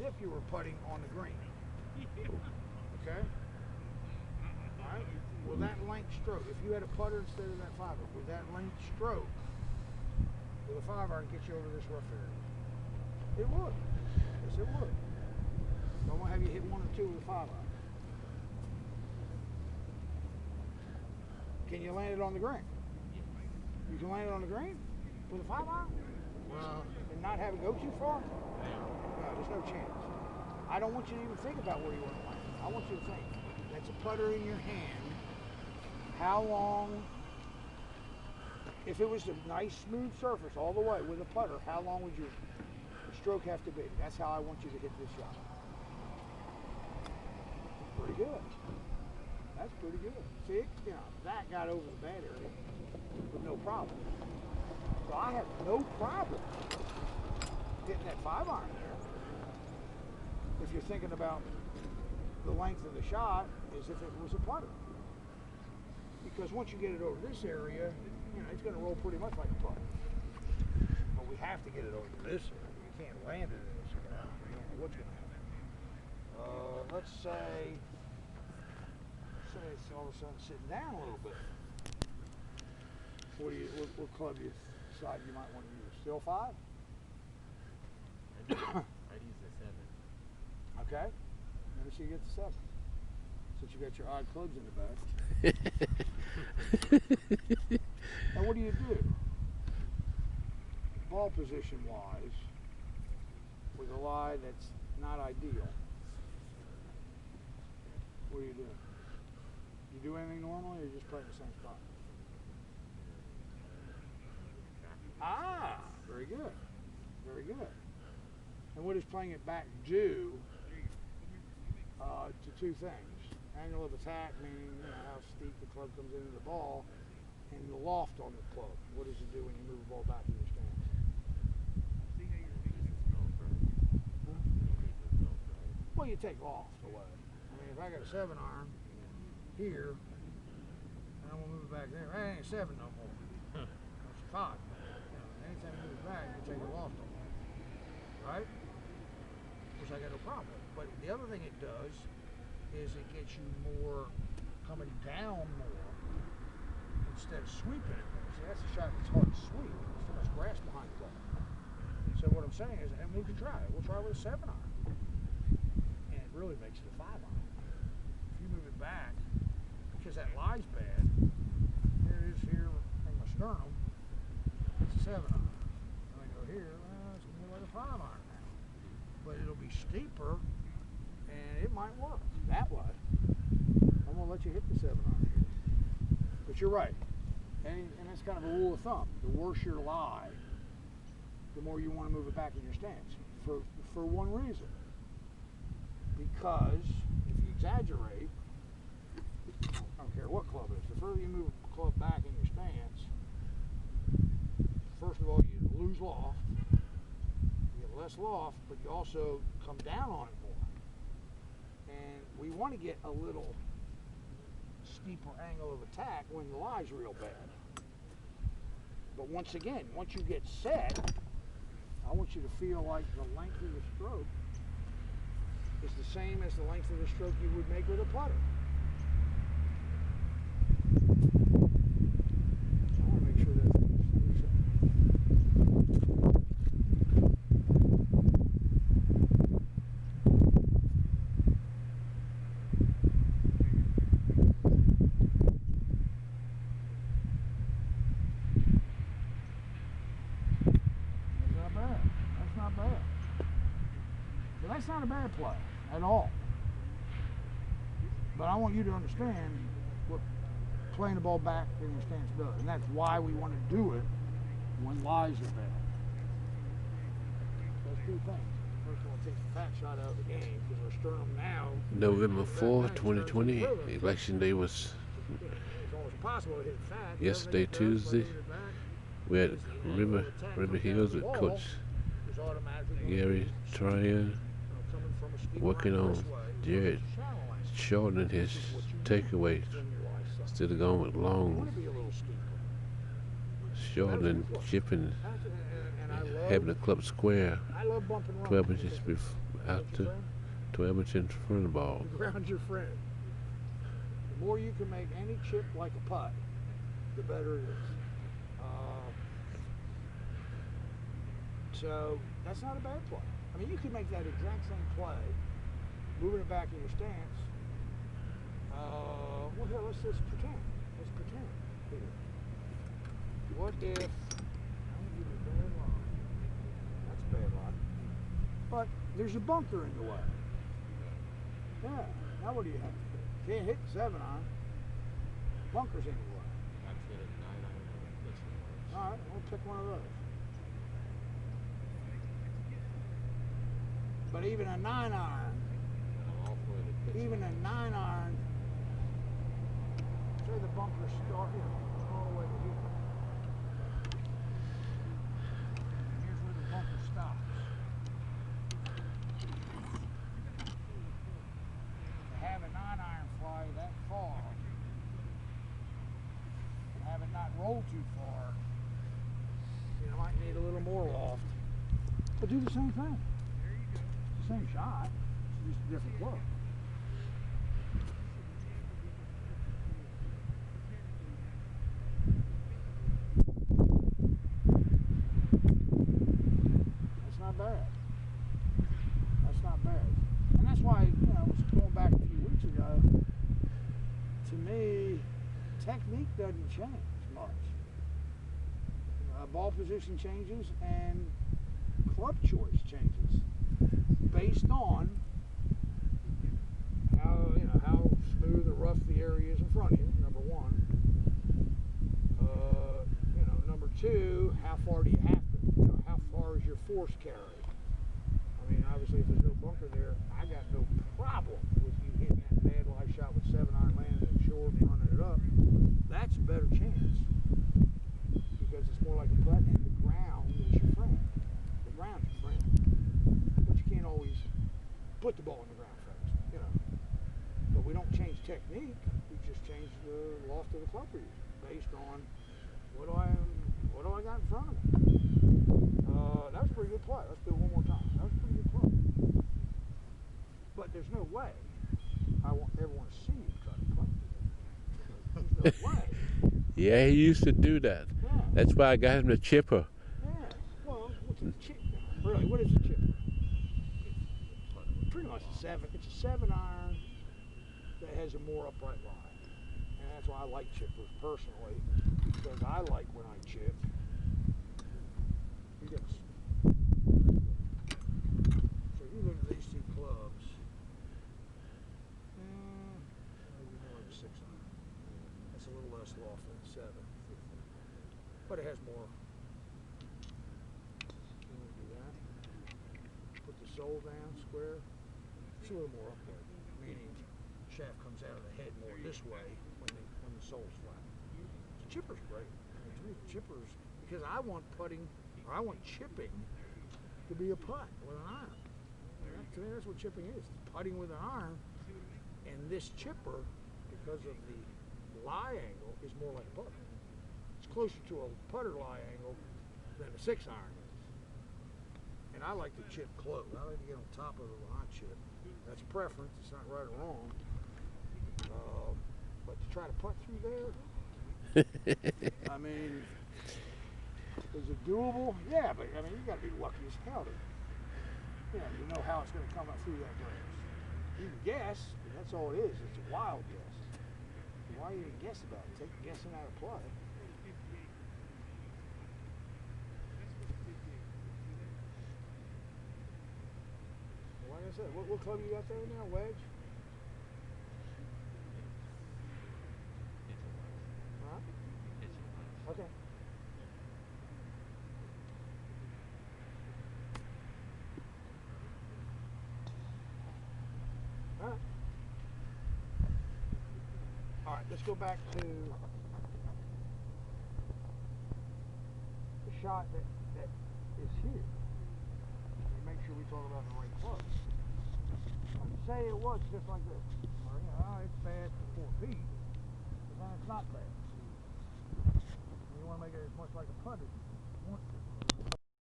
if you were putting on the green. Okay? Alright? Will that length stroke, if you had a putter instead of that 5-iron, would that length stroke with a 5-iron get you over this rough area? It would. Yes, it would. So I'm going to have you hit 1 or 2 with a 5-iron. Can you land it on the green? You can land it on the green with a 5-iron? And not have it go too far? No, there's no chance. I don't want you to even think about where you want to land. I want you to think. That's a putter in your hand. How long, if it was a nice smooth surface all the way with a putter, how long would your stroke have to be? That's how I want you to hit this shot. Pretty good. That's pretty good. See, you know, that got over the bad area with no problem. So I have no problem hitting that 5-iron there. If you're thinking about the length of the shot as if it was a putter. Because once you get it over this area, you know, it's going to roll pretty much like a putter. But we have to get it over this area. You can't land it in this area. You don't know what's going to happen. Let's say it's all of a sudden sitting down a little bit. What club you decide you might want to use? Still 5? I'd use the 7. Okay. Let me see you get the 7. Since you got your odd clubs in the back. Now what do? Ball position wise, with a lie that's not ideal. What do? You do anything normally, or you just play in the same spot? Ah, very good. Very good. And what does playing it back do to 2 things? Angle of attack, meaning how steep the club comes into the ball, and the loft on the club. What does it do when you move the ball back in your stance? Huh? Well, you take loft away. I mean, if I got a 7-iron here, and I'm going to move it back there, that ain't a 7 no more. It's a 5. You know, anytime you move it back, you take a loft on it. Right? Which I got no problem with. But the other thing it does is it gets you more coming down more instead of sweeping it more. See, that's a shot that's hard to sweep. There's too much grass behind the ball. So what I'm saying is, and we can try it. We'll try with a 7-iron. And it really makes it a 5-iron. If you move it back, because that lie's bad, here it is here in my sternum, it's a 7-iron. And I go here, well, it's more like a 5-iron now. But it'll be steeper, and it might work that way. I'm going to let you hit the 7-iron here. But you're right. And that's kind of a rule of thumb. The worse your lie, the more you want to move it back in your stance. For one reason. Because if you exaggerate, I don't care what club it is, the further you move a club back in your stance, first of all, you lose loft. You get less loft, but you also come down on it more. And we want to get a little steeper angle of attack when the lie's real bad. But once again, once you get set, I want you to feel like the length of the stroke is the same as the length of the stroke you would make with a putter. I want to make sure that's that's not a bad play at all. But I want you to understand what playing the ball back in your stance does. And that's why we want to do it when lies are bad. Those 2 things. First of all, it takes the fat shot out of the game because our sternum now. November 4th, 2020. Election day was it's always possible to hit fat. yesterday, Tuesday. We had River Hills with Coach Gary Troyan working on Jared shortening his takeaways instead of going with long short than chipping, And I love, having a club square I love bumping 12 inches out to 12 inches in front of the ball. The ground's your friend. The more you can make any chip like a putt, the better it is. So that's not a bad play. I mean, you could make that exact same play, moving it back in your stance. Well, here, let's just pretend. Let's pretend. Here. What if? I'm gonna give you a bad line. That's a bad line. But there's a bunker in the way. Yeah. Now what do you have? Can't hit the 7-iron. Bunker's in the way. I'd hit a 9-iron. All right, we'll pick one of those. But even a 9-iron, even a 9-iron, say the bunker start here, all the way to here. Here's where the bunker stops. To have a 9-iron fly that far, and have it not roll too far, you know, might need a little more loft. But do the same thing. Same shot, it's just a different club. That's not bad. That's not bad. And that's why, you know, going back a few weeks ago, to me, technique doesn't change much. Ball position changes and club choice changes based on how smooth or rough the area is in front of you, number one. Number two, how far do you have to, how far is your force carry? I mean, obviously if there's no bunker there, I got no problem with you hitting that bad live shot with 7-iron landing it short and running it up. That's a better chance because it's more like a putt and the ground is your friend. The ground's your friend. But you can't always put the ball in the ground first, you know. But we don't change technique, we just change the loft of the club we use based on what do I got in front of me. That was a pretty good play. Let's do it one more time. That was a pretty good play. But there's no way I ever want to see you try to play. There's no way. Yeah, he used to do that. Yeah. That's why I got him the chipper. Yeah. Well, what's a chip? Really, what is a chipper? Pretty much a 7. It's a 7-iron that has a more upright line. And that's why I like chippers personally, because I like when I chip. You get so if you look at these two clubs, like a 6-iron. That's a little less loft than a 7, but it has more. You want to do that? Put the sole down, square. It's a little more upright, meaning shaft comes out of the head more this way when the sole's flat. The chipper's great. I mean, to me, the chipper's, because I want putting, or I want chipping to be a putt with an iron. To me, that's what chipping is. It's putting with an iron, and this chipper, because of the lie angle, is more like a putter. It's closer to a putter lie angle than a 6-iron is. And I like to chip close. I like to get on top of it when I chip. That's a preference. It's not right or wrong. But to try to putt through there, I mean, is it doable? Yeah, but I mean, you got to be lucky as hell to, you know how it's going to come up through that grass. You can guess, but that's all it is. It's a wild guess. Why even guess about it? Take guessing out of play. Like I said, what club you got there now? Wedge? Huh? Okay. All right, let's go back to the shot that is here. Make sure we talk about the right club. Say it was just like this. Or, you know, it's bad for 4 feet, but then it's not bad. you want to make it as much like a punter.